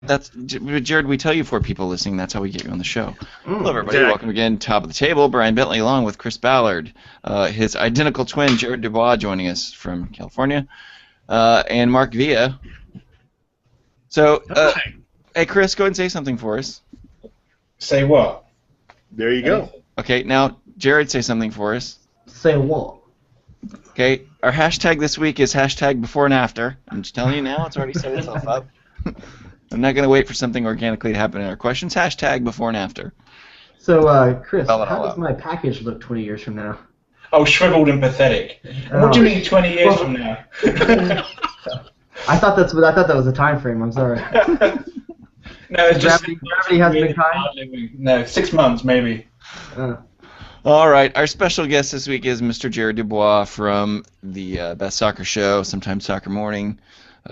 Jared, we tell you for people listening, that's how we get you on the show. Hello, everybody. Jack. Welcome again. Top of the table, Brian Bentley, along with Chris Ballard, his identical twin, Jared Dubois, joining us from California, and Mark Villa. So, hey, Chris, go ahead and say something for us. Say what? There you go. Okay, now, Jared, say something for us. Say what? Okay, our hashtag this week is hashtag before and after. I'm just telling you now, it's already set itself up. I'm not going to wait for something organically to happen in our questions. Hashtag before and after. So, Chris, Spell it how all does out. my package look 20 years from now? Oh, shriveled and pathetic. What do you mean 20 years from now? I thought that was a time frame. I'm sorry. No, it's just Gravity hasn't been kind? No, 6 months maybe. All right, our special guest this week is Mr. Jared Dubois from the Best Soccer Show, Sometimes Soccer Morning,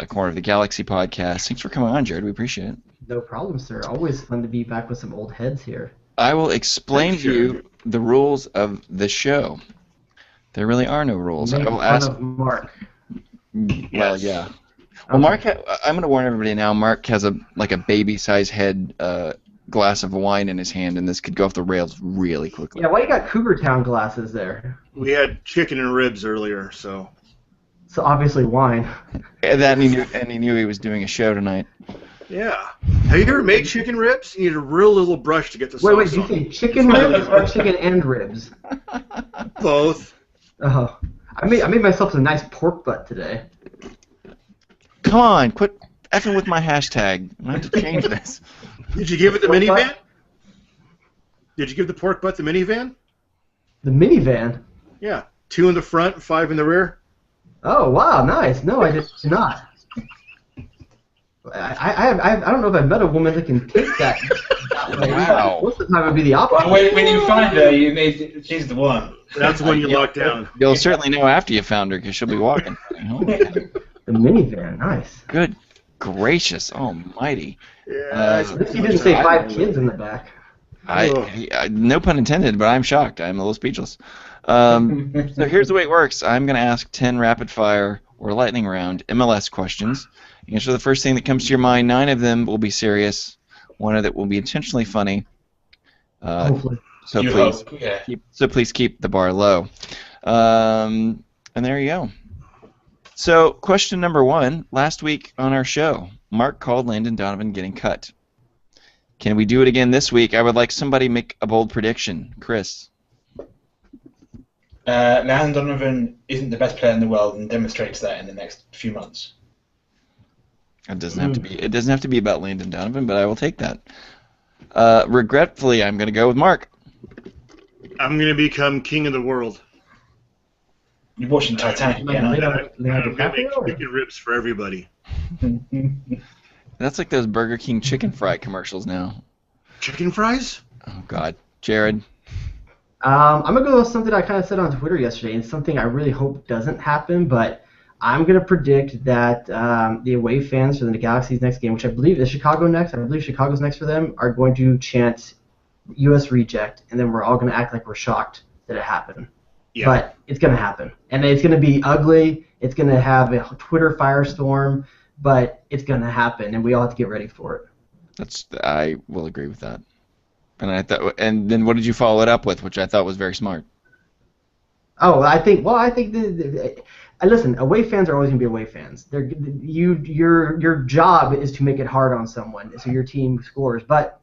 Corner of the Galaxy podcast. Thanks for coming on, Jared. We appreciate it. No problem, sir. Always fun to be back with some old heads here. I will explain to you the rules of the show. There really are no rules. I will ask. Of Mark. Well, yeah. Well, Mark, I'm going to warn everybody now. Mark has a baby-sized head glass of wine in his hand, and this could go off the rails really quickly. Yeah, why you got Cougar Town glasses there? We had chicken and ribs earlier, so. So obviously wine. And he knew he was doing a show tonight. Yeah. Have you ever made chicken ribs? You need a real little brush to get the sauce Wait, did you on. say chicken ribs or chicken and ribs? Both. Oh, I made myself a nice pork butt today. Come on, quit effing with my hashtag. I have to change this. Did you give it the Pork minivan? butt? Did you give the pork butt the minivan? The minivan? Yeah. 2 in the front and 5 in the rear. Oh, wow, nice. No, I did not. I don't know if I've met a woman that can take that way. Wow. Most of the time it would be the opposite. Well, when you find her, she's the one. That's when you lock down. You'll certainly know after you found her because she'll be walking. The minivan, nice. Good gracious almighty. Yeah. At least you didn't say 5 kids in the back. No pun intended, but I'm shocked. I'm a little speechless. So here's the way it works. I'm going to ask 10 rapid-fire or lightning round MLS questions. You answer the first thing that comes to your mind. 9 of them will be serious. 1 of them will be intentionally funny. Hopefully. So You please, hope, yeah. please keep the bar low. And there you go. So question number 1. Last week on our show, Mark called Landon Donovan getting cut. Can we do it again this week? I would like somebody make a bold prediction. Chris. Landon Donovan isn't the best player in the world and demonstrates that in the next few months. It doesn't have to be. It doesn't have to be about Landon Donovan, but I will take that. Regretfully, I'm going to go with Mark. I'm going to become king of the world. You're watching Titanic, Like yeah. Leonardo I'm going to make DiCaprio, or? chicken ribs for everybody. That's like those Burger King chicken fry commercials now. Chicken fries? Oh God, Jared. I'm going to go with something I kind of said on Twitter yesterday, and something I really hope doesn't happen, but I'm going to predict that the away fans for the Galaxy's next game, which I believe is Chicago next, I believe Chicago's next for them, are going to chant U.S. reject, and then we're all going to act like we're shocked that it happened. Yeah. But it's going to happen. And it's going to be ugly. It's going to have a Twitter firestorm, but it's going to happen, and we all have to get ready for it. I will agree with that. And then what did you follow it up with, which I thought was very smart? Oh, I think listen, away fans are always going to be away fans. Your job is to make it hard on someone so your team scores. But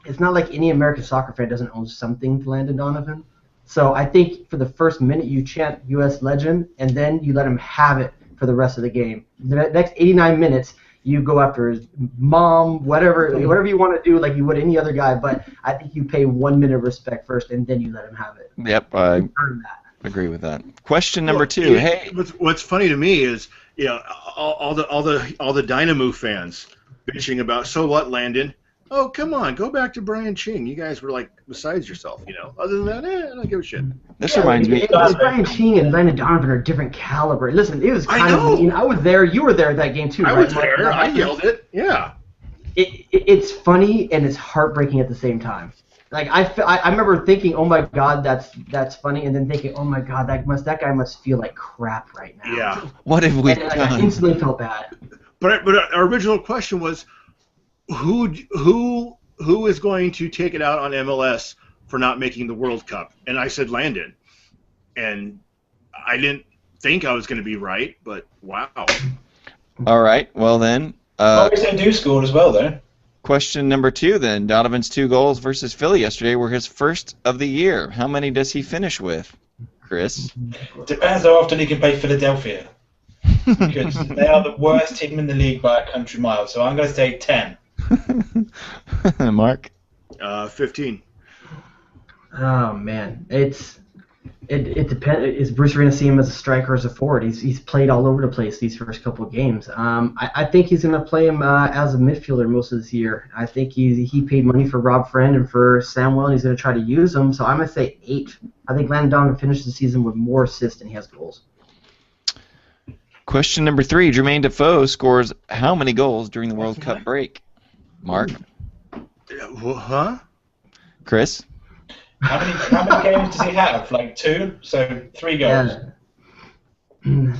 it's not like any American soccer fan doesn't own something to Landon Donovan. So I think for the first minute you chant U.S. legend, and then you let him have it for the rest of the game. The next 89 minutes, you go after his mom, whatever you want to do, like you would any other guy. But I think you pay 1 minute of respect first, and then you let him have it. Yep, I Earn that. agree with that. Question number 2. Hey, What's funny to me is, all the Dynamo fans bitching about, so what, Landon? Oh, come on, go back to Brian Ching. You guys were like besides yourself, Other than that, I don't give a shit. this reminds me. Brian Ching and Landon Donovan are different caliber. Listen, it was kind of mean. I was there. You were there at that game too, I right? was there. I yelled it. Yeah. It's funny and it's heartbreaking at the same time. Like I remember thinking, oh my God, that's funny, and then thinking, oh my God, that guy must feel like crap right now. Yeah. What have we And I done? instantly felt bad. But our original question was, who is going to take it out on MLS for not making the World Cup? And I said Landon, and I didn't think I was going to be right, but wow. All right. Well then, Do scored as well though. question number 2 then. Donovan's 2 goals versus Philly yesterday were his first of the year. How many does he finish with, Chris? Depends how often he can play Philadelphia. Because they are the worst team in the league by a country mile. So I'm going to say 10. Mark? 15. Oh man, it depends. Is Bruce Arena see him as a striker or as a forward? He's played all over the place these first couple of games. I think he's going to play him as a midfielder most of this year. I think he paid money for Rob Friend and for Samuel, and he's going to try to use him. So I'm going to say 8. I think Landon Donovan finished the season with more assists than he has goals. Question number 3. Jermaine Defoe scores how many goals during the World Cup break? Mark? Huh? Chris? How many games does he have? Like 2? So 3 goals. Yeah.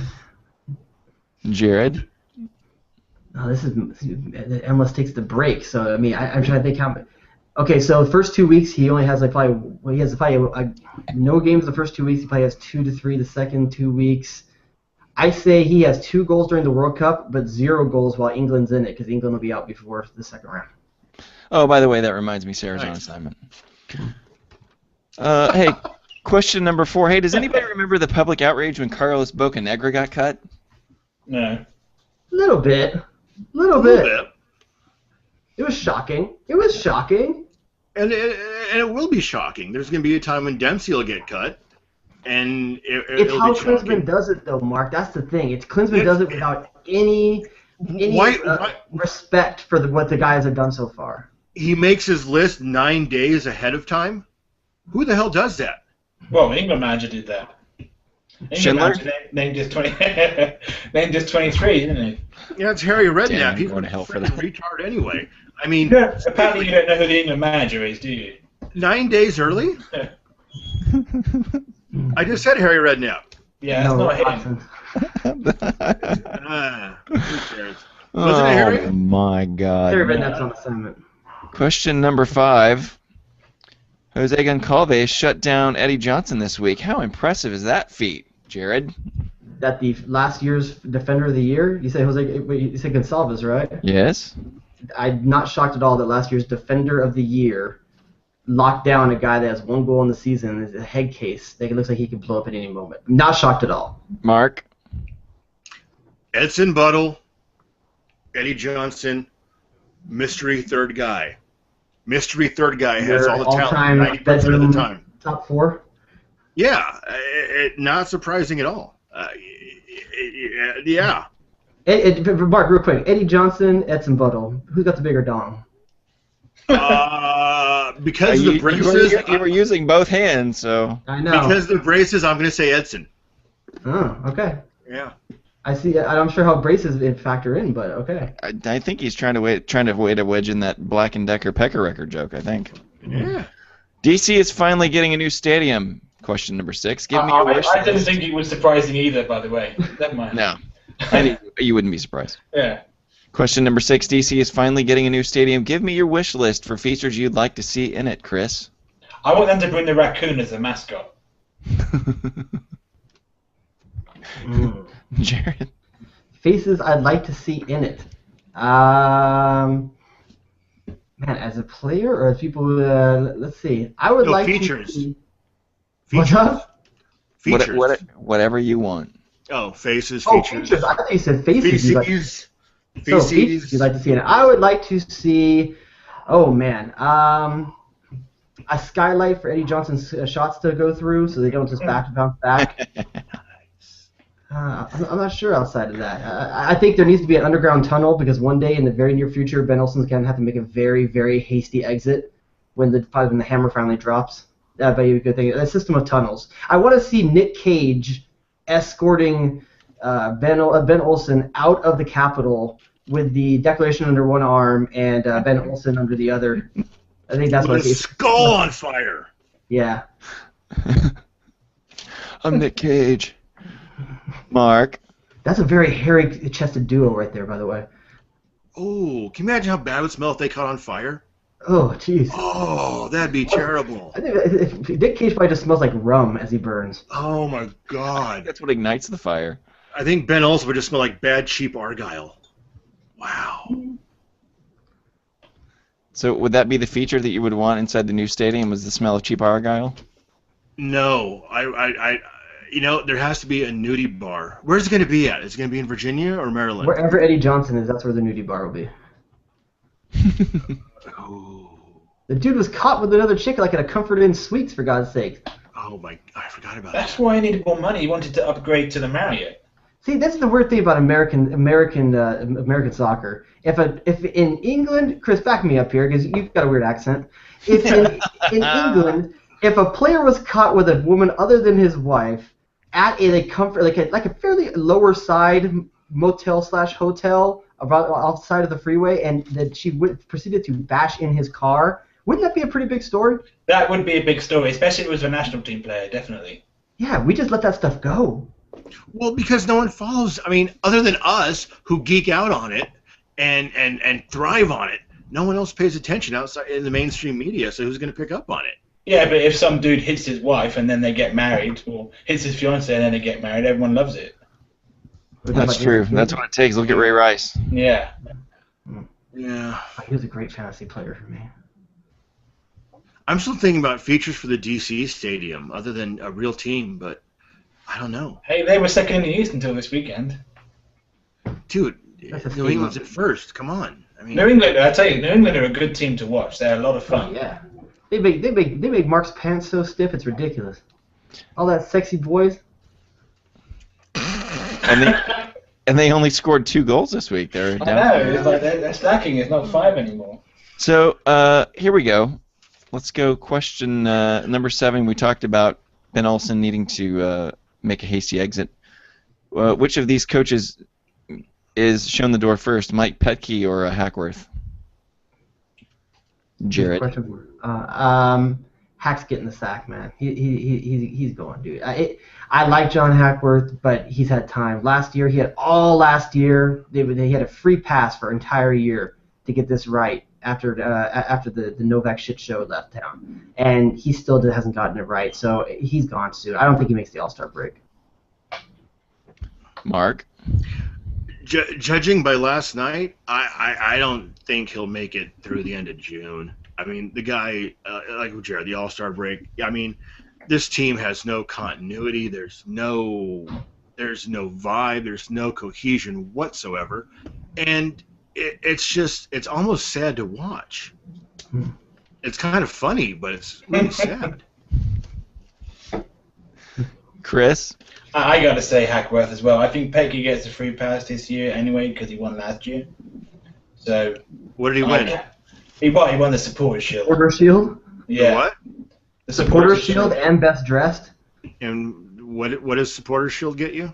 Jared? Oh, this is MLS takes the break. So I mean, I'm trying to think how. Okay, so the first 2 weeks he only has no games the first 2 weeks. He probably has 2 to 3 the second 2 weeks. I say he has 2 goals during the World Cup, but 0 goals while England's in it, because England will be out before the second round. Oh, by the way, that reminds me, Sarah's on assignment. Hey, question number 4. Hey, does anybody remember the public outrage when Carlos Bocanegra got cut? No. Little bit. It was shocking. And it will be shocking. There's going to be a time when Dempsey will get cut. And it's how Klinsmann does it, though, Mark. That's the thing. Klinsmann does it without any respect for what the guys have done so far. He makes his list 9 days ahead of time. Who the hell does that? Well, England manager did that. Schindler? Named just 23, didn't he? Yeah, it's Harry Redknapp. Damn, He's going to hell for that. retard anyway. I mean, Apparently you don't know who the England manager is, do you? 9 days early? I just said Harry Redknapp. Yeah, that's not him. Who cares? Wasn't it Harry? Oh my God. Harry Redknapp's on assignment. Question number 5. Jose Goncalves shut down Eddie Johnson this week. How impressive is that feat, Jared? That the last year's Defender of the Year? You said Gonçalves, right? Yes. I'm not shocked at all that last year's Defender of the Year locked down a guy that has 1 goal in the season. It's a head case. It looks like he could blow up at any moment. I'm not shocked at all. Mark? Edson Buttle, Eddie Johnson, mystery third guy. Mystery third guy has all the talent 90% of the time. Top 4? Yeah, not surprising at all. Yeah. Mark, real quick. Eddie Johnson, Edson Buttle. Who's got the bigger dong? Because of the braces. You were using both hands, so. I know. Because of the braces, I'm going to say Edson. Oh, okay. Yeah. I see. I'm sure how braces factor in, but okay. I think he's trying to wedge in that Black and Decker Pecker record joke, I think. Yeah. DC is finally getting a new stadium. Question number 6. Give me your wish I didn't list. think it was surprising either, by the way. Never mind. No. You wouldn't be surprised. Yeah. Question number 6. DC is finally getting a new stadium. Give me your wish list for features you'd like to see in it, Chris. I want them to bring the raccoon as a mascot. Jared? Faces I'd like to see in it. Man, as a player or as people, let's see. I would like features. to see... Features. What's up? Features. Whatever you want. Oh, faces, Oh, features. features. I thought you said faces. Feces. So, features you'd like to see in it. I would like to see... Oh, man. A skylight for Eddie Johnson's shots to go through so they don't just bounce back. I'm not sure outside of that. I think there needs to be an underground tunnel because one day in the very near future, Ben Olsen's going to have to make a very, very hasty exit when the hammer finally drops. That would be a good thing. A system of tunnels. I want to see Nick Cage escorting Ben Olsen out of the Capitol with the Declaration under one arm and Ben Olsen under the other. I think that's with a skull on fire. Yeah. I'm Nick Cage. Mark. That's a very hairy-chested duo right there, by the way. Oh, can you imagine how bad it would smell if they caught on fire? Oh, jeez. Oh, that'd be terrible. I think Dick Cage probably just smells like rum as he burns. Oh my God. That's what ignites the fire. I think Ben Olsen would just smell like bad, cheap Argyle. Wow. So would that be the feature that you would want inside the new stadium? Was the smell of cheap Argyle? No, there has to be a nudie bar. Where's it going to be at? Is it going to be in Virginia or Maryland? Wherever Eddie Johnson is, that's where the nudie bar will be. Oh, The dude was caught with another chick like at a Comfort Inn Suites, for God's sake. oh I forgot about That's that. why he needed more money. He wanted to upgrade to the Marriott. See, that's the weird thing about American soccer. If in England, Chris, back me up here because you've got a weird accent. If in England, if a player was caught with a woman other than his wife at a comfort like a fairly lower side motel / hotel about outside of the freeway, and that she proceeded to bash in his car, wouldn't that be a pretty big story? That would be a big story, especially if it was a national team player, definitely. Yeah, we just let that stuff go. Well, because no one follows. I mean, other than us who geek out on it and thrive on it, no one else pays attention outside in the mainstream media. So who's going to pick up on it? Yeah, but if some dude hits his wife and then they get married, or hits his fiancée and then they get married, everyone loves it. That's true. That's what it takes. Look at Ray Rice. Yeah. Yeah. He was a great fantasy player for me. I'm still thinking about features for the DC stadium, other than a real team, but I don't know. Hey, they were second in the East until this weekend. Dude, That's a New steam England's up. at first. Come on. I mean, New England, I tell you, New England are a good team to watch. They're a lot of fun. Yeah. They make Mark's pants so stiff it's ridiculous. All that sexy boys. And they only scored 2 goals this week. They're I down. know, it's like they're slacking. It's not 5 anymore. So here we go. Let's go. Question number 7. We talked about Ben Olsen needing to make a hasty exit. Which of these coaches is shown the door first, Mike Petke or Hackworth? Jared. Hack's getting the sack, man. He's going, dude. I like John Hackworth, but he's had time. Last year, he had all last year. They had a free pass for an entire year to get this right after the Novak shit show left town, and he still hasn't gotten it right. So he's gone soon. I don't think he makes the All-Star break. Mark. Judging by last night, I don't think he'll make it through the end of June. I mean, the guy, like Jared, the All-Star break. I mean, this team has no continuity. There's no vibe. There's no cohesion whatsoever, and it's almost sad to watch. It's kind of funny, but it's really sad. Chris. I got to say Hackworth as well. I think Petke gets a free pass this year anyway because he won last year. So What did he win? He won the Supporters Shield. Supporter Shield, Yeah. The what? The Supporter Shield, and Best Dressed. And what does Supporters Shield get you?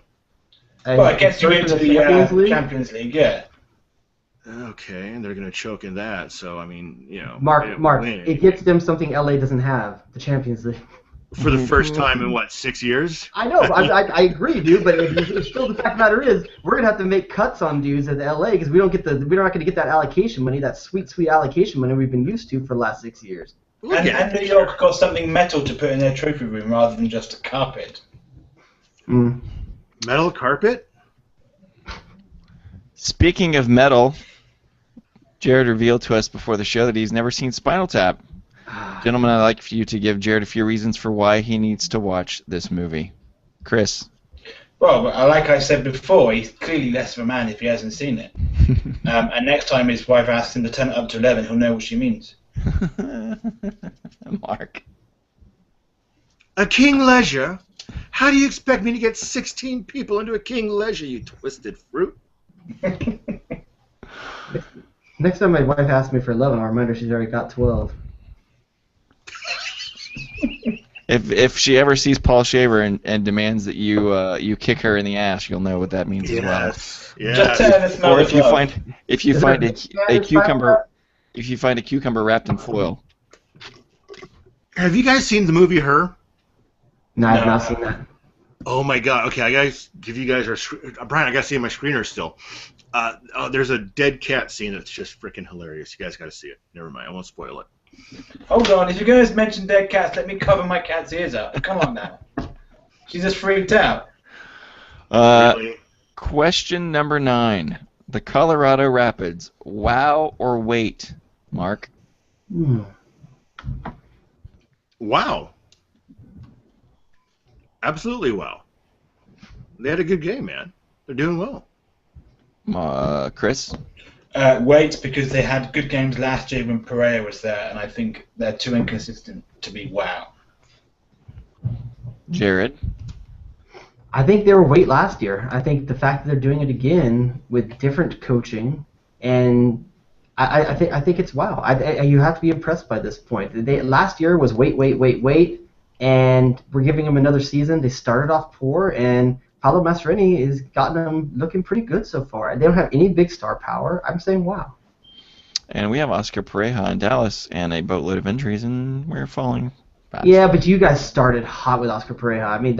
Well, it gets you First into in the Champions League. Champions League, yeah. Okay, and they're going to choke in that. So I mean, they Mark, didn't win it gets them something LA doesn't have, the Champions League. for the first time in what, 6 years? I know, I agree, dude. But it's still the fact of the matter is, we're gonna have to make cuts on dudes at LA because we're not gonna get that allocation money, that sweet allocation money we've been used to for the last 6 years. And New York got something metal to put in their trophy room rather than just a carpet. Metal carpet? Speaking of metal, Jared revealed to us before the show that he's never seen Spinal Tap. Gentlemen, I'd like for you to give Jared a few reasons for why he needs to watch this movie. Chris. Well, like I said before, he's clearly less of a man if he hasn't seen it. And next time his wife asks him to turn it up to 11, he'll know what she means. Mark. A King Leisure? How do you expect me to get 16 people into a King Leisure, you twisted fruit? Next time my wife asks me for 11, I'll remind her she's already got 12. If she ever sees Paul Shaver and demands that you kick her in the ass, you'll know what that means as well. Just tell her to smell Or the if you glove. find a cucumber wrapped in foil. Have you guys seen the movie Her? No, I've not seen that. Oh my God! Okay, I gotta give you guys Brian. I gotta see my screener still. There's a dead cat scene that's just freaking hilarious. You guys got to see it. Never mind, I won't spoil it. Hold on, if you're going to mention dead cats, let me cover my cat's ears up. Come on now. She's just freaked out. Really? Question number 9. The Colorado Rapids. Wow or wait, Mark? Wow. Absolutely wow. They had a good game, man. They're doing well. Chris? Wait, because they had good games last year when Pereira was there, and I think they're too inconsistent to be wow. Jared? I think they were weight last year. I think the fact that they're doing it again with different coaching, and I think it's wow. You have to be impressed by this point. Last year was wait, and we're giving them another season. They started off poor, and Paolo Mastroeni has gotten them looking pretty good so far. They don't have any big star power. I'm saying wow. And we have Oscar Pareja in Dallas and a boatload of injuries, and we're falling fast. Yeah, but you guys started hot with Oscar Pareja. I mean,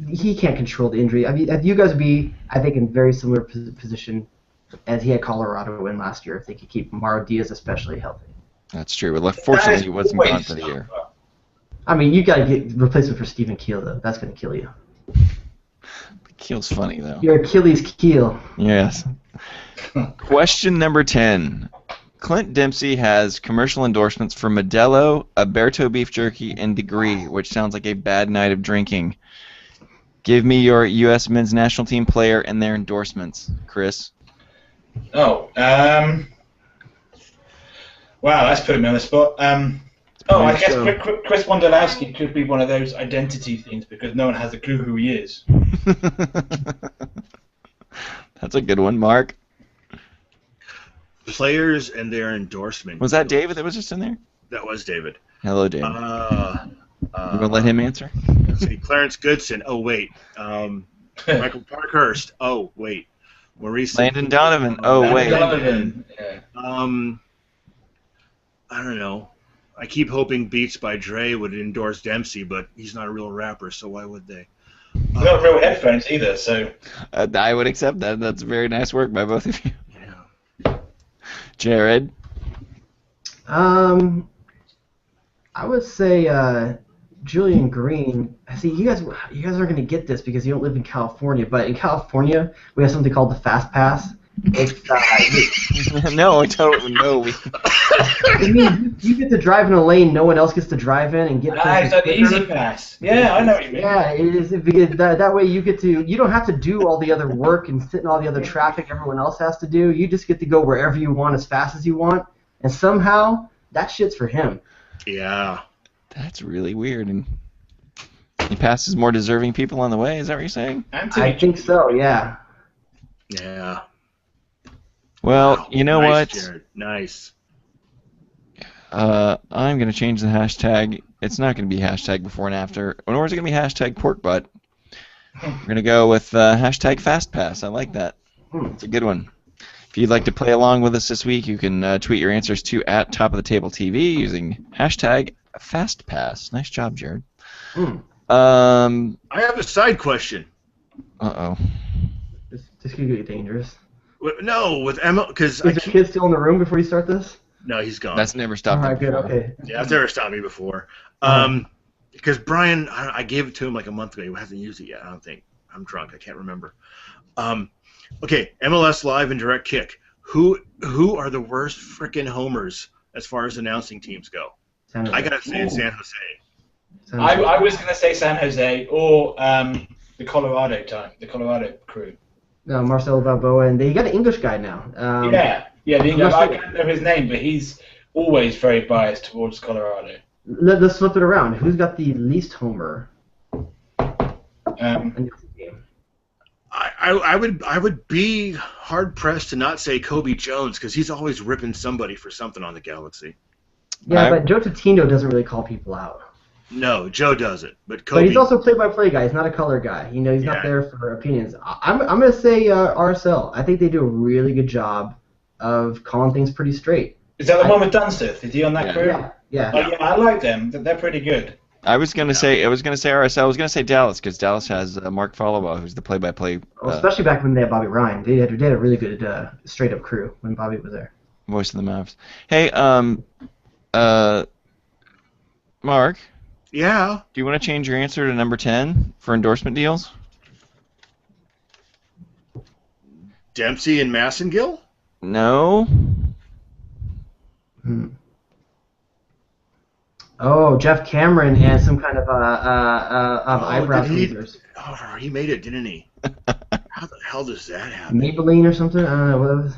he can't control the injury. I mean, you guys would be, I think, in very similar position as he had Colorado in last year if they could keep Mauro Diaz especially healthy. That's true. But fortunately, he wasn't gone for the year. I mean, you got to get replacement for Stephen Keel, though. That's going to kill you. Keel's funny, though. Your Achilles keel. Yes. Question number 10. Clint Dempsey has commercial endorsements for Modelo, Alberto Beef Jerky, and Degree, which sounds like a bad night of drinking. Give me your U.S. men's national team player and their endorsements, Chris. Oh, wow, that's putting me on the spot. I guess Chris Wondolowski could be one of those identity things because no one has a clue who he is. That's a good one, Mark. Players and their endorsement. Was that David that was just in there? That was David. Hello, David. You gonna let him answer? Let's see. Clarence Goodson. Oh, wait. Michael Parkhurst. Oh, wait. Maurice. Landon Donovan. Oh, wait. Donovan. Yeah. I don't know. I keep hoping Beats by Dre would endorse Dempsey, but he's not a real rapper, so why would they? Not real headphones either, so. I would accept that. That's very nice work by both of you. Yeah. Jared? I would say Julian Green. See, you guys are going to get this because you don't live in California, but in California, we have something called the Fast Pass. It's, No, I don't know. I mean, you get to drive in a lane no one else gets to drive in and get It's like the easy pass. Yeah, I know what you mean. Yeah, it is because that way you don't have to do all the other work and sit in all the other traffic everyone else has to do. You just get to go wherever you want as fast as you want, and somehow that shit's for him. Yeah. That's really weird. And he passes more deserving people on the way. Is that what you're saying? I think so. Yeah. Yeah. Well, Wow. you know Nice, what? Jared. Nice. I'm going to change the hashtag. It's not going to be hashtag before and after, nor is it going to be hashtag pork butt. We're going to go with hashtag FastPass. I like that. It's a good one. If you'd like to play along with us this week, you can tweet your answers to @TopOfTheTableTV using hashtag FastPass. Nice job, Jared. I have a side question. Uh-oh. This could get dangerous. No, with Emma, because Is your kid still in the room before you start this? No, he's gone. That's never stopped All him right, good. before. Okay. Yeah, that's never stopped me before. Because Brian, I gave it to him like a month ago. He hasn't used it yet. I don't think. I'm drunk. I can't remember. Okay, MLS Live and Direct Kick. Who are the worst freaking homers as far as announcing teams go? I gotta say it's San Jose. I was going to say San Jose or the Colorado crew. No, Marcelo Balboa, and you got an English guy now. I can't know his name, but he's always very biased towards Colorado. Let's flip it around. Who's got the least homer? I would be hard pressed to not say Kobe Jones because he's always ripping somebody for something on the Galaxy. Yeah, but Joe Tatino doesn't really call people out. No, Joe does it, but Kobe. But he's also a play-by-play guy. He's not a color guy. He's not there for opinions. I'm going to say RSL. I think they do a really good job of calling things pretty straight. Is that the one with Dunsteth? Is he on that crew? Yeah. Oh, yeah, I like them. They're pretty good. I was gonna say RSL. I was gonna say Dallas because Dallas has Mark Followaw, who's the play-by-play Well, especially back when they had Bobby Ryan. They had a really good straight-up crew when Bobby was there. voice of the Mavs. Hey, Mark, Yeah. do you want to change your answer to number 10 for endorsement deals? Dempsey and Massengill? No. Oh, Jeff Cameron and some kind of eyebrow did he? tweezers. Oh, he made it, didn't he? How the hell does that happen? Maybelline or something? I don't know what it was.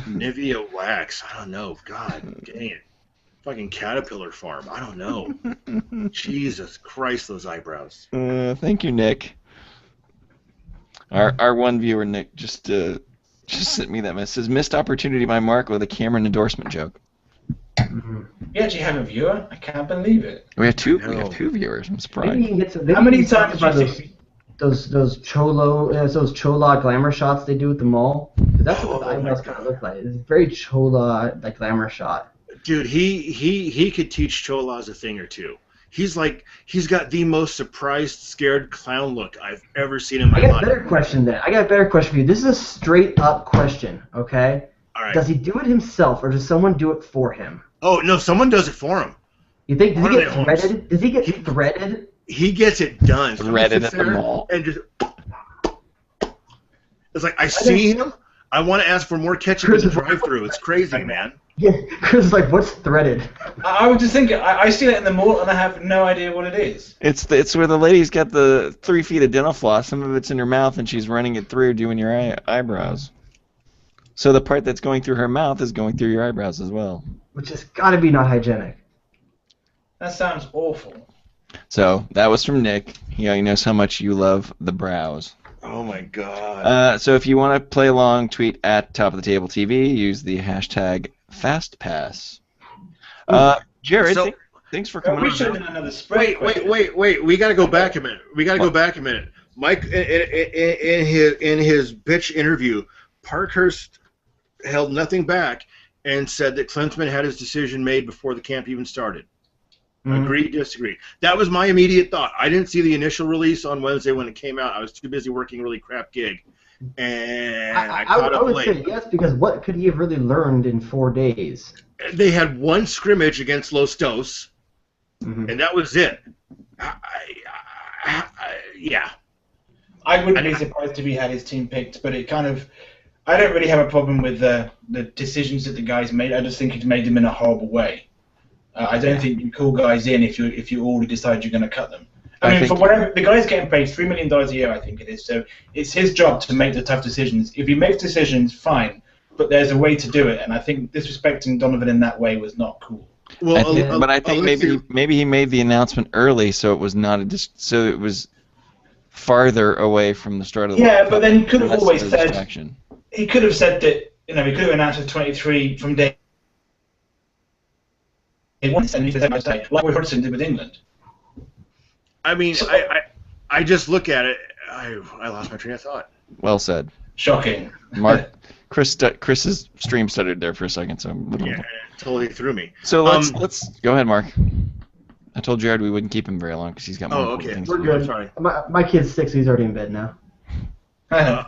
Nivea wax. I don't know. God dang it. Fucking Caterpillar Farm. I don't know. Jesus Christ, those eyebrows. Thank you, Nick. Our one viewer, Nick, just sent me that message. Says missed opportunity by Mark with a Cameron endorsement joke. Mm-hmm. You actually have a viewer? I can't believe it. We have two. I We know. have two viewers. I'm surprised. Maybe you can get some. Maybe How many you can times talk do you about think? those chola glamour shots they do at the mall? 'Cause that's what the eyebrows kind of look like. It's a very chola like glamour shot. Dude, he could teach Cholas a thing or two. He's got the most surprised, scared clown look I've ever seen in my I got a life. better question then. I got a better question for you. This is a straight up question, okay? All right. Does he do it himself or does someone do it for him? Oh no, someone does it for him. You think does One he of get the owners. threaded? Does he get threaded? He gets it done. Someone Threaded sits at the there mall. and just. It's like I see him. I want to ask for more ketchup in the drive-through. It's crazy, man. Yeah, Chris is like, what's threaded? I was just thinking, I see that in the mall and I have no idea what it is. It's where the lady's got the 3 feet of dental floss. Some of it's in her mouth, and she's running it through, doing your eyebrows. So the part that's going through her mouth is going through your eyebrows as well. Which has got to be not hygienic. That sounds awful. So that was from Nick. He knows how much you love the brows. Oh my god. So if you want to play along, tweet at Top of the Table TV. Use the hashtag FastPass. Jared, So- thanks for coming We on. should have done another spread. Wait. We got to go back a minute. Mike, in his bitch interview, Parkhurst held nothing back and said that Klinsmann had his decision made before the camp even started. Mhm. Agree, disagree. That was my immediate thought. I didn't see the initial release on Wednesday when it came out. I was too busy working a really crap gig. And I caught up would late. say yes, because what could he have really learned in 4 days? They had one scrimmage against Los Dos, Mhm. and that was it. Yeah. I wouldn't be surprised if he had his team picked, but it kind of... I don't really have a problem with the decisions that the guys made. I just think he's made them in a horrible way. I don't think you call guys in if you already decide you're going to cut them. I mean, for whatever, the guy's getting paid $3 million a year, I think it is. So it's his job to make the tough decisions. If he makes decisions, fine, but there's a way to do it. And I think disrespecting Donovan in that way was not cool. Well, But I think maybe he made the announcement early, so it was not so it was farther away from the start of the Yeah, World but Cup. then he could have Less of always a said distraction. he could have said that he could have announced at 23 from day one, and he said like Roy Hodgson did with England. I mean, I just look at it. I lost my train of thought. Well said. Shocking. Mark, Chris's stream stuttered there for a second, so I'm a little... Yeah, it totally threw me. So let's go ahead, Mark. I told Jared we wouldn't keep him very long because he's got more Oh, important okay. things We're to do. good. Sorry. My kid's 6, so he's already in bed now. Never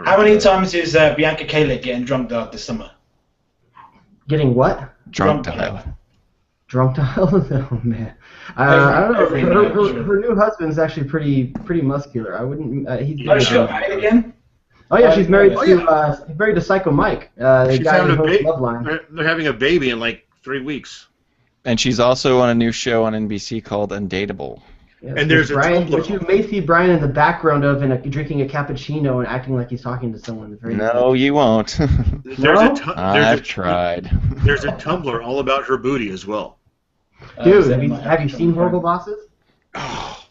How mind. many times is Bianca Kalick getting drunk dialed this summer? Getting what? Drunk Drunk dial. dial. Drunk dial? Oh man. I don't know. Every night, sure. Her new husband's actually pretty muscular. I wouldn't. He's Oh, she got married again? Oh yeah, she's married Oh, to he's married to Psycho Mike, the She's guy having who a hosts baby. Loveline. They're having a baby in like 3 weeks. And she's also on a new show on NBC called Undateable. Yeah, And there's a Brian, Tumblr. which you may see Brian in the background of drinking a cappuccino and acting like he's talking to someone. Very No, you won't. I've tried. There's a Tumblr all about her booty as well. Dude, have you seen Horrible Bosses? Oh,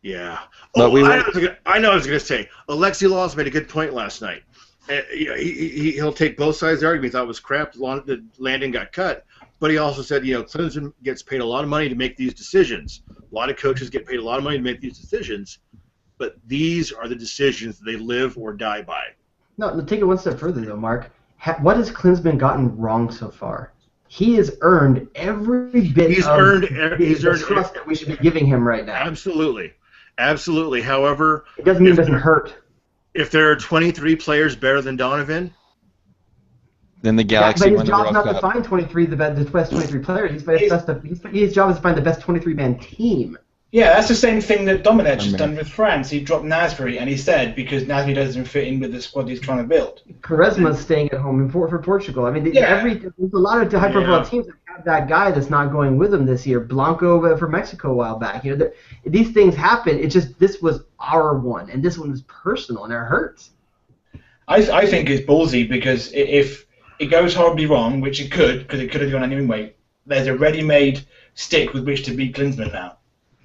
yeah. But we I know I was going to say, Alexi Laws made a good point last night. He'll take both sides of the argument. He thought it was crap that Landon got cut, but he also said, Clemson gets paid a lot of money to make these decisions. A lot of coaches get paid a lot of money to make these decisions, but these are the decisions they live or die by. No, take it one step further though, Mark. What has Klinsmann gotten wrong so far? he has earned every bit He's of earned the trust that we should be giving him right now. Absolutely. Absolutely. However, It doesn't mean it doesn't hurt. if there are 23 players better than Donovan, Then the Galaxy but his won the job's World not Cup. to find 23 the best 23 players. His job is to find the best 23-man team. Yeah, that's the same thing that Domenech has done with France. He dropped Nasri, and he said because Nasri doesn't fit in with the squad he's trying to build. Quaresma's staying at home for Portugal. I mean, there's a lot of high-profile teams that have that guy that's not going with them this year. Blanco for Mexico a while back. You know, these things happen. It's just this was our one, and this one was personal, and it hurts. I think it's ballsy because if it goes horribly wrong, which it could, because it could have gone any way, there's a ready-made stick with which to beat Klinsmann now.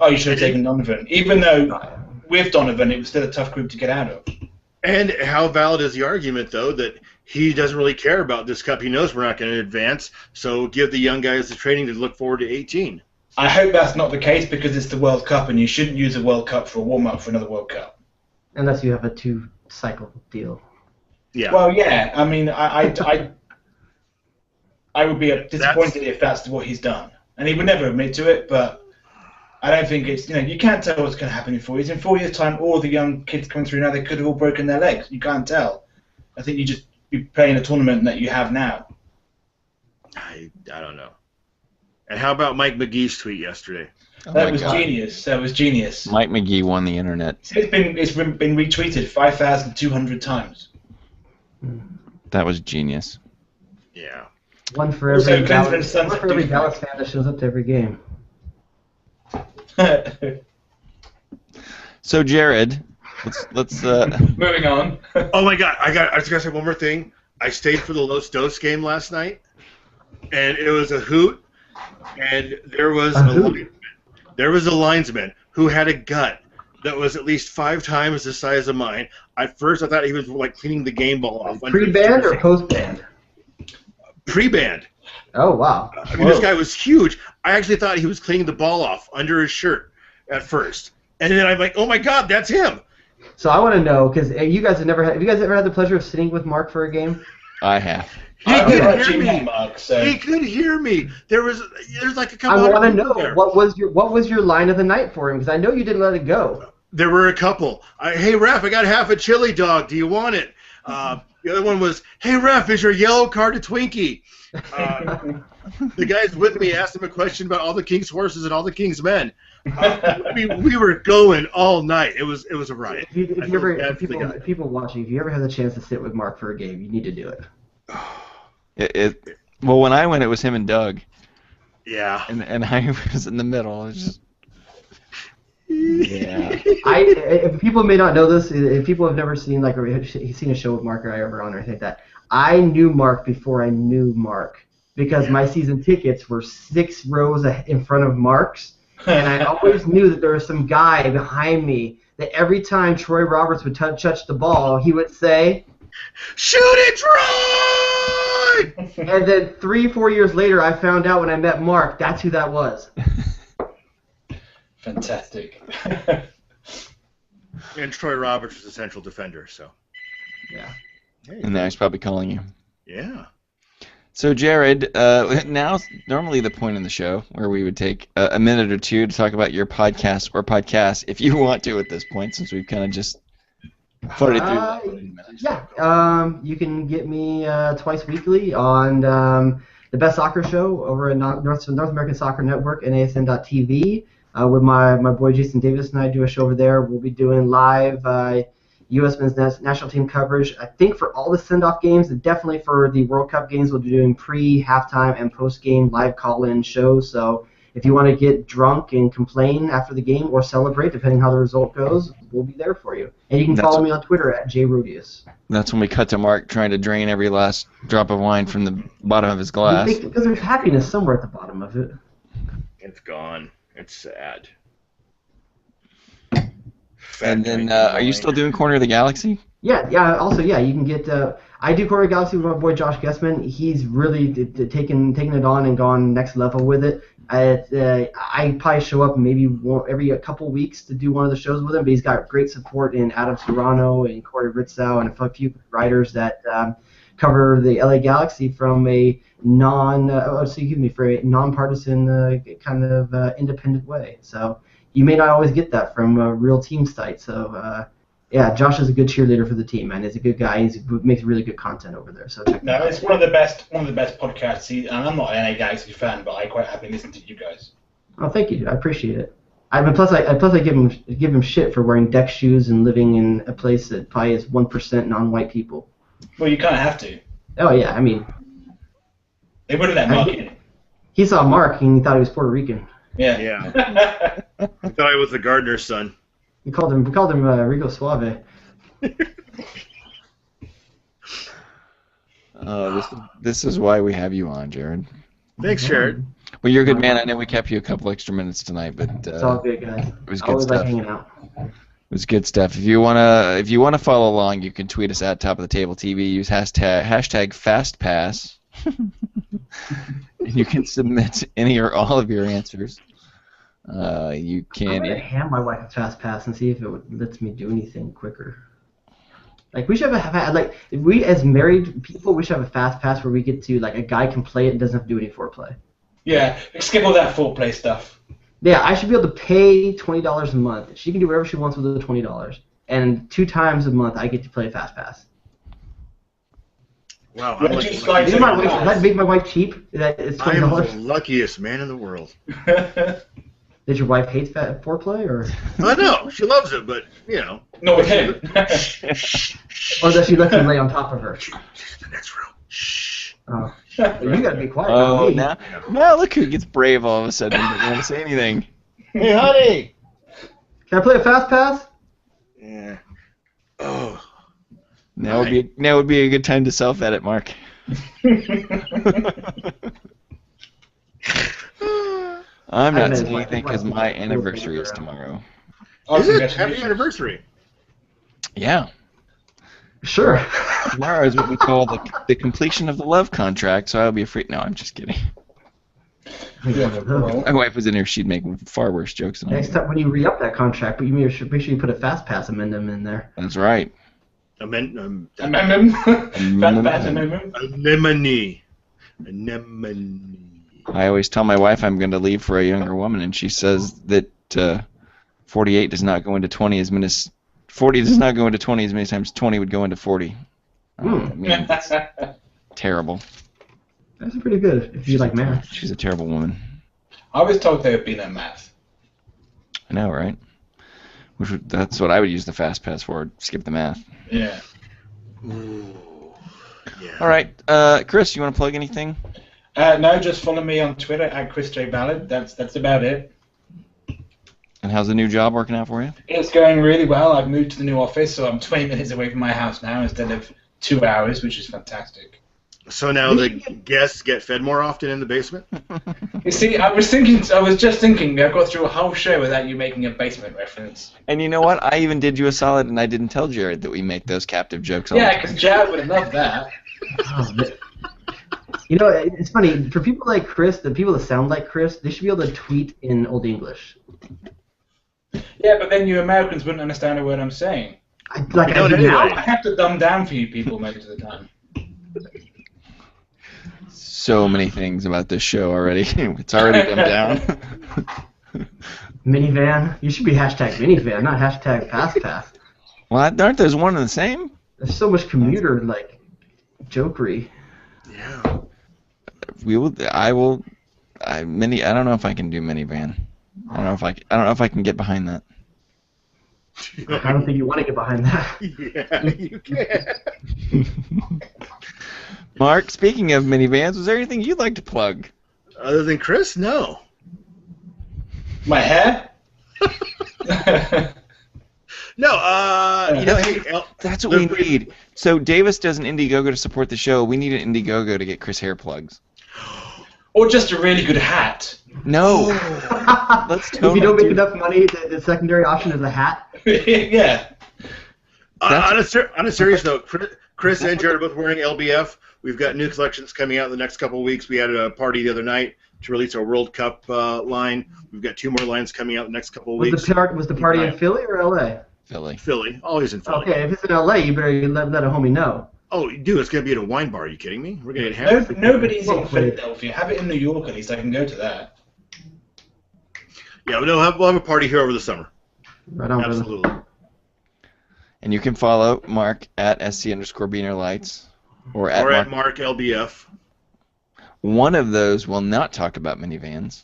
Oh, you should have taken Donovan. Even though with Donovan, it was still a tough group to get out of. and how valid is the argument, though, that he doesn't really care about this cup? He knows we're not going to advance, so give the young guys the training to look forward to 18. I hope that's not the case because it's the World Cup, and you shouldn't use a World Cup for a warm-up for another World Cup. Unless you have a 2-cycle deal. Yeah. Well, yeah. I mean, I would be disappointed if that's what he's done, and he would never admit to it. But I don't think it's you can't tell what's going to happen in 4 years. In 4 years' time, all the young kids coming through now, they could have all broken their legs. You can't tell. I think you just be playing a tournament that you have now. I don't know. And how about Mike McGee's tweet yesterday? That was genius. That was genius. Mike McGee won the internet. It's been retweeted 5,200 times. That was genius. Yeah. One for Also, every Klinsmann's son's a douchebag. Dallas fan that shows up to every game. So Jared, let's Moving on. Oh my God! I was gonna say one more thing. I stayed for the Los Dos game last night, and it was a hoot. And there was a linesman who had a gut that was at least 5 times the size of mine. At first, I thought he was like cleaning the game ball off. Pre-band or post-band? Pre-band. Oh, wow. I mean, this guy was huge. I actually thought he was cleaning the ball off under his shirt at first, and then I'm like, oh my God, that's him. So I want to know, because have you guys ever had the pleasure of sitting with Mark for a game? I have. He could hear me. Mark, so. He could hear me. There's like a couple. I want to know there. what was your line of the night for him, because I know you didn't let it go. There were a couple. Hey, ref, I got half a chili dog. Do you want it? The other one was, hey, ref, is your yellow card a Twinkie? The guys with me asked him a question about all the King's horses and all the King's men. We were going all night. It was a riot. If people watching, if you ever have the chance to sit with Mark for a game, you need to do it. Well, when I went, it was him and Doug. Yeah. And I was in the middle. It was just. Yeah. If people may not know this, if people have never seen seen a show with Mark or I ever on or anything like that, I knew Mark before I knew Mark because my season tickets were 6 rows in front of Mark's, and I always knew that there was some guy behind me that every time Troy Roberts would touch the ball, he would say, "Shoot it, Troy!" And then 3-4 years later, I found out when I met Mark, that's who that was. Fantastic. And Troy Roberts was a central defender, so. Yeah. Hey. And now he's probably calling you. Yeah. So Jared, now's normally the point in the show where we would take a minute or two to talk about your podcast or podcasts, if you want to at this point, since we've kind of just floated through that for 30 minutes. Yeah. You can get me twice weekly on the Best Soccer Show over at North American Soccer Network, NASN.TV. With my boy Jason Davis and I do a show over there. We'll be doing live U.S. men's national team coverage. I think for all the send-off games, and definitely for the World Cup games, we'll be doing pre, halftime, and post-game live call-in shows. So if you want to get drunk and complain after the game or celebrate, depending how the result goes, we'll be there for you. And you can follow me on Twitter at jrodius. That's when we cut to Mark trying to drain every last drop of wine from the bottom of his glass. Because there's happiness somewhere at the bottom of it. It's gone. It's sad. And then, are you still doing Corner of the Galaxy? Yeah. Also, you can get. I do Corner of the Galaxy with my boy Josh Guessman. He's really taken it on and gone next level with it. I probably show up maybe every couple weeks to do one of the shows with him, but he's got great support in Adam Serrano and Corey Ritzow and a few writers that cover the LA Galaxy from a nonpartisan kind of independent way. So you may not always get that from a real team site. So yeah, Josh is a good cheerleader for the team, man. He's a good guy. He makes really good content over there. So check that out. It's one of the best podcasts. And I'm not an LA Galaxy fan, but I quite happily listen to you guys. Oh, thank you. I appreciate it. Plus I give him shit for wearing deck shoes and living in a place that probably is 1% non-white people. Well, you kind of have to. Oh yeah, I mean. They wouldn't let Mark in. He saw Mark and he thought he was Puerto Rican. Yeah. Yeah. I thought I was the gardener's son. We called him Rico Suave. This is why we have you on, Jared. Thanks, Jared. Well, you're a good man. I know we kept you a couple extra minutes tonight, but It's all good, guys. it was I good always like stuff. hanging out. It was good stuff. If you wanna follow along, you can tweet us at Top of the Table TV. Use hashtag FastPass, and you can submit any or all of your answers. You I'm can. gonna hand my wife a fast pass and see if it lets me do anything quicker. Like we should have like if we as married people we should have a fast pass where we get to like a guy can play it and doesn't have to do any foreplay. Yeah, skip all that foreplay stuff. Yeah, I should be able to pay $20 a month. She can do whatever she wants with the $20, and 2 times a month I get to play fast pass. Wow, Yeah, I'm just like, Does that make my wife cheap? That it's I am the $20. luckiest man in the world. Did your wife hate foreplay or? I know she loves it, but you know. Not with him. Or does she let you lay on top of her? She's in the next room. Shh. Oh, you gotta be quiet. Oh, not me. now look who gets brave all of a sudden. Doesn't want to say anything. Hey, honey. Can I play a fast pass? Yeah. Oh. Now would be a good time to self-edit, Mark. I'm not saying anything because my anniversary is tomorrow. Is it? Happy anniversary. Yeah. Sure. Tomorrow is what we call the completion of the love contract, so I'll be free. No, I'm just kidding. My wife was in here; she'd make far worse jokes than I Next would. time when you re-up that contract, but you make sure you put a fast pass amendment in there. That's right. Amendment. Anemone. I always tell my wife I'm going to leave for a younger woman, and she says that 48 does not go into 20 as many as 40 does not go into 20 as many times 20 would go into 40. I mean, it's terrible. That's pretty good if you like math. She's a terrible woman. I was told there would be no math. I know, right? That's what I would use the fast pass for. Skip the math. Yeah. Ooh. Yeah. All right, Chris, you want to plug anything? No, just follow me on Twitter at Chris J. Ballard. That's about it. And how's the new job working out for you? It's going really well. I've moved to the new office, so I'm 20 minutes away from my house now instead of 2 hours, which is fantastic. So now the guests get fed more often in the basement? You see, I was just thinking, I got through a whole show without you making a basement reference. And you know what? I even did you a solid, and I didn't tell Jared that we make those captive jokes all the Yeah, time. because Jared would love that. You know, it's funny for people like Chris, the people that sound like Chris, they should be able to tweet in Old English. Yeah, but then you Americans wouldn't understand a word I'm saying. I do anyway. now. I have to dumb down for you people most of the time. So many things about this show already. It's already dumbed down. Minivan. You should be hashtag minivan, not hashtag fast pass. Well, aren't those one and the same? There's so much commuter like jokery. Yeah. I don't know if I can do minivan. I don't know if I can get behind that. I don't think you want to get behind that. Yeah, you can. Mark, speaking of minivans, was there anything you'd like to plug? Other than Chris, no. My hair? No, you know, hey, That's what we need. So Davis does an Indiegogo to support the show. We need an Indiegogo to get Chris hair plugs. Or just a really good hat. No. Let's If you totally don't make do enough money, the secondary option is a hat. Yeah. on a serious note, Chris and Jared are both wearing LBF. We've got new collections coming out in the next couple of weeks. We had a party the other night to release our World Cup line. We've got 2 more lines coming out in the next couple of weeks. Was the party in Philly or LA? Philly. Philly, always in Philly. Okay, if it's in LA, you better let a homie know. Oh, dude, it's gonna be at a wine bar. Are you kidding me? We're gonna get hammered. Nobody's in Philadelphia. Have it in New York at least. I can go to that. Yeah, we'll have a party here over the summer. Right on, brother. Absolutely. And you can follow Mark at SC_Beanerlights or at Mark LBF. One of those will not talk about minivans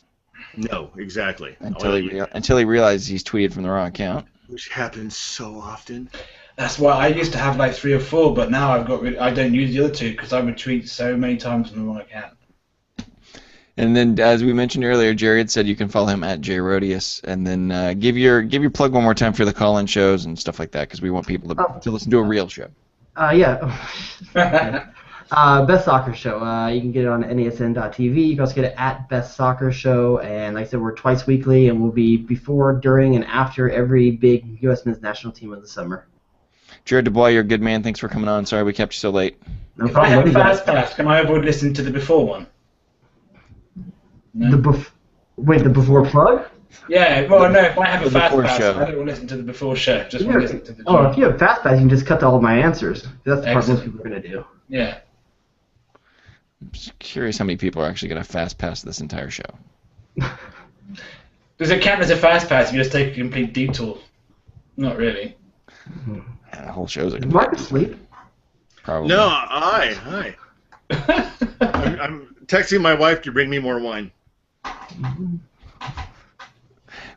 No, exactly. until he realizes he's tweeted from the wrong account. Which happens so often. That's why I used to have like 3 or 4, but now I don't use the other 2 because I would tweet so many times from the wrong account. And then, as we mentioned earlier, Jared said you can follow him at JRodius, and then give your plug one more time for the call-in shows and stuff like that, because we want people to listen to a real show. Yeah. Best Soccer Show. You can get it on NASN.TV. You can also get it at Best Soccer Show, and like I said, we're twice weekly, and we'll be before, during, and after every big U.S. men's national team of the summer. Jared Dubois, you're a good man. Thanks for coming on. Sorry we kept you so late. No If I have a problem. fast pass, can I avoid listening to the before one? No. The before plug? Yeah, well, no, if I have a The fast before pass, show. I don't want to listen to the before show. Just want to listen to the Oh, joke. if you have fast pass, you can just cut to all of my answers. That's the part Excellent. most people are going to do. Yeah. I'm just curious how many people are actually going to fast pass this entire show. Does it count as a fast pass if you just take a complete detour? Not really. Yeah, the whole show's a Is Mark asleep? probably. No, hi. I'm texting my wife to bring me more wine.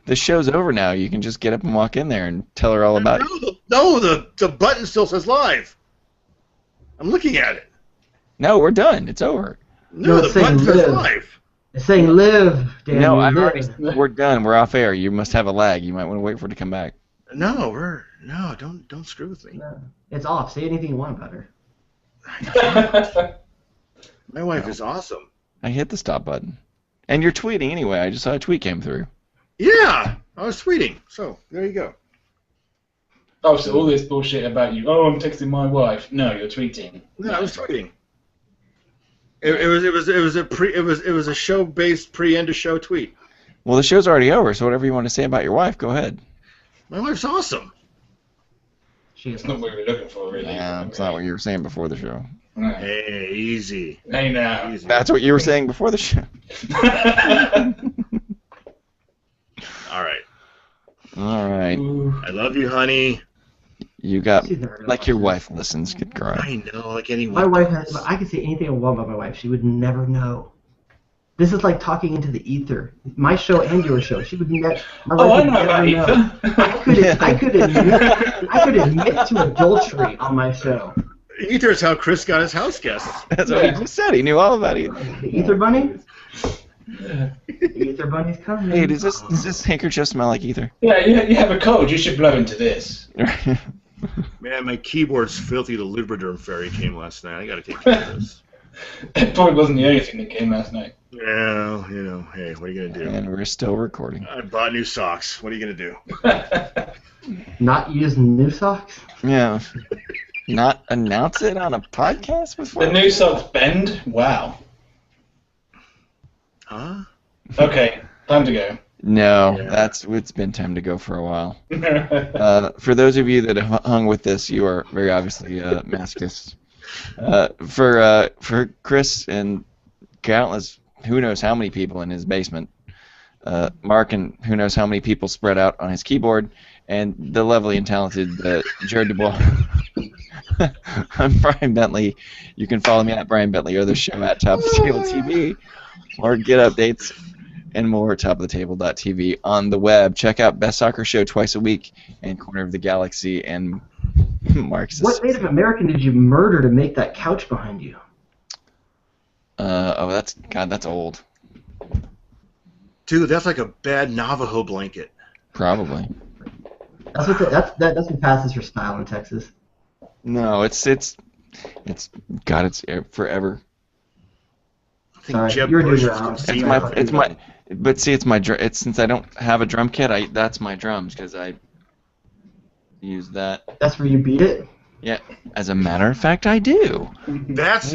The show's over now. You can just get up and walk in there and tell her all about it. No, the button still says live. I'm looking at it. No, we're done. It's over. No, it's the button saying says live. live. It's saying live, Danny. No, I've live. already. We're done. We're off air. You must have a lag. You might want to wait for it to come back. No, don't screw with me. No, it's off. Say anything you want about her. My wife is awesome. I hit the stop button. And you're tweeting anyway. I just saw a tweet came through. Yeah, I was tweeting. So there you go. Oh, so all this bullshit about you. Oh, I'm texting my wife. No, you're tweeting. No, I was tweeting. It was a show based pre-end of show tweet. Well, the show's already over, so whatever you want to say about your wife, go ahead. My wife's awesome. It's not what we were looking for, really. Yeah, it's not what you were saying before the show. No. Hey, easy. Hey, now. Easy. That's what you were saying before the show. All right. All right. I love you, honey. You got, She's never gonna like your watch wife listens. Good girl. I know, like anyone. My wife has. I can say anything I want about my wife. She would never know. This is like talking into the ether. My show and your show. She would never. Oh, I know about ether. I could admit to adultery on my show. Ether is how Chris got his house guests. That's what he just said. He knew all about it. The ether bunny. The ether bunny's coming. Hey, does this handkerchief smell like ether? Yeah, you have a cold. You should blow into this. Man, my keyboard's filthy. The Lubriderm fairy came last night. I gotta take care of this. It probably wasn't the only thing that came last night. Yeah, hey, what are you gonna do? And we're still recording. I bought new socks. What are you gonna do? Not using new socks. Yeah. Not announce it on a podcast before? The new socks bend? Wow. Huh? Okay, time to go. No, Yeah. it's been time to go for a while. For those of you that have hung with this, you are very obviously masochists. For Chris and countless, who knows how many people in his basement, Mark and who knows how many people spread out on his keyboard, and the lovely and talented Jared Dubois. I'm Brian Bentley. You can follow me at Brian Bentley or the show at Top of the Table TV, or get updates and more at topoftheTable.tv on the web. Check out Best Soccer Show twice a week and Corner of the Galaxy and Marxist. What Native American did you murder to make that couch behind you? That's old. Dude, that's like a bad Navajo blanket. Probably. That's what passes for style in Texas. No, it's forever. I think Sorry, Jeb you're Bush doing was your own. conceived. But see, it's since I don't have a drum kit, that's my drums because I use that. That's where you beat it. Yeah, as a matter of fact, I do. That's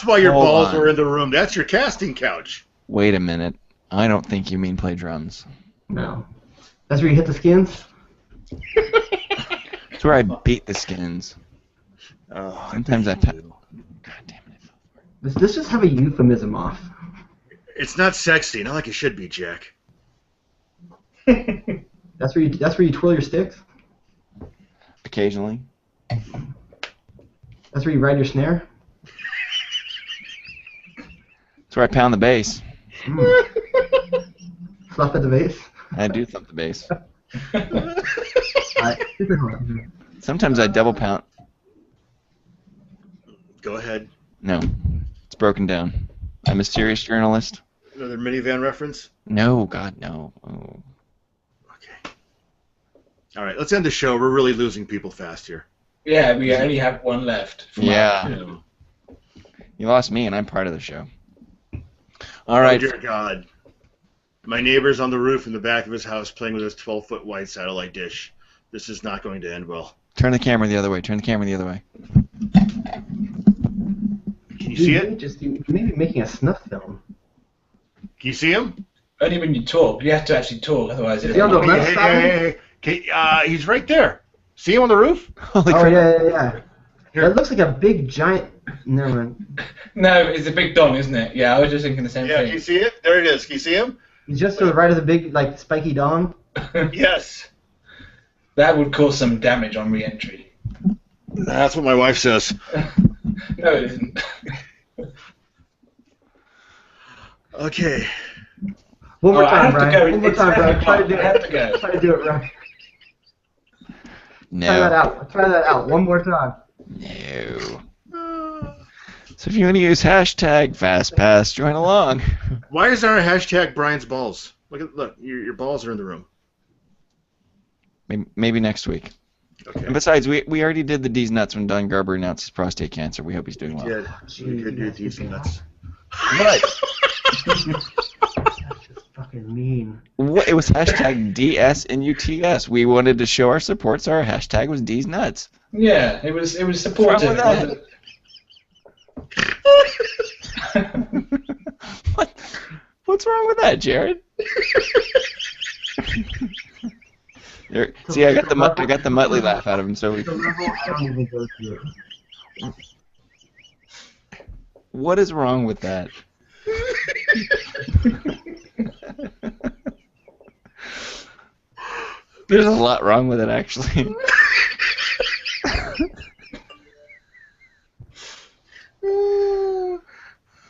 why your Hold balls on. were in the room. That's your casting couch. Wait a minute. I don't think you mean play drums. No. That's where you hit the skins. It's where I beat the skins. Oh, Sometimes I bet you pa- do. God damn it. Let's just have a euphemism off. It's not sexy, not like it should be, Jack. That's where you twirl your sticks. Occasionally. That's where you ride your snare. That's where I pound the bass. Fluff at the base. I do thump the bass. Alright. Sometimes I double pound. Go ahead. No, it's broken down. I'm a serious journalist. Another minivan reference? No, God, no. Oh. Okay. All right, let's end the show. We're really losing people fast here. Yeah, we only have one left. Yeah. You You lost me, and I'm part of the show. All Oh, right. dear God. My neighbor's on the roof in the back of his house playing with his 12-foot wide satellite dish. This is not going to end well. Turn the camera the other way. Turn the camera the other way. Can you see it? You may be making a snuff film. Can you see him? Only when you talk. You have to actually talk, otherwise Is he on the it's... left side? Hey. Okay, he's right there. See him on the roof? Holy Oh crap. yeah. Here. That looks like a big giant. Never mind. No, it's a big dong, isn't it? Yeah, I was just thinking the same Yeah, can thing. you see it? There it is. Can you see him? He's just to the right of the big, like, spiky dong. Yes. That would cause some damage on re-entry. That's what my wife says. No, it isn't. Okay. One more I time, have to Brian. go. One more It's time, Brian. 7 Try to o'clock. do I have it. to go. Try to do it right. No. Try that out. Try that out. One more time. No. So if you want to use hashtag FastPass, join along. Why is there a hashtag Brian's balls? Look, your balls are in the room. Maybe next week. Okay. And besides, we already did the D's nuts when Don Garber announced his prostate cancer. We hope he's doing well. We did do these nuts. What? That's just fucking mean. What? It was hashtag DSNUTS. We wanted to show our support, so our hashtag was D's nuts. Yeah, it was supportive. What's wrong with What's wrong with that, Jared? See, I got the Muttley laugh out of him. So The level I don't even go through. what is wrong with that? There's a lot wrong with it, actually.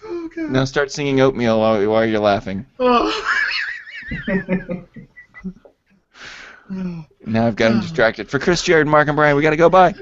Okay. Now start singing Oatmeal while you're laughing. Oh. Now I've got him distracted. For Chris, Jared, Mark, and Brian, we gotta go. Bye.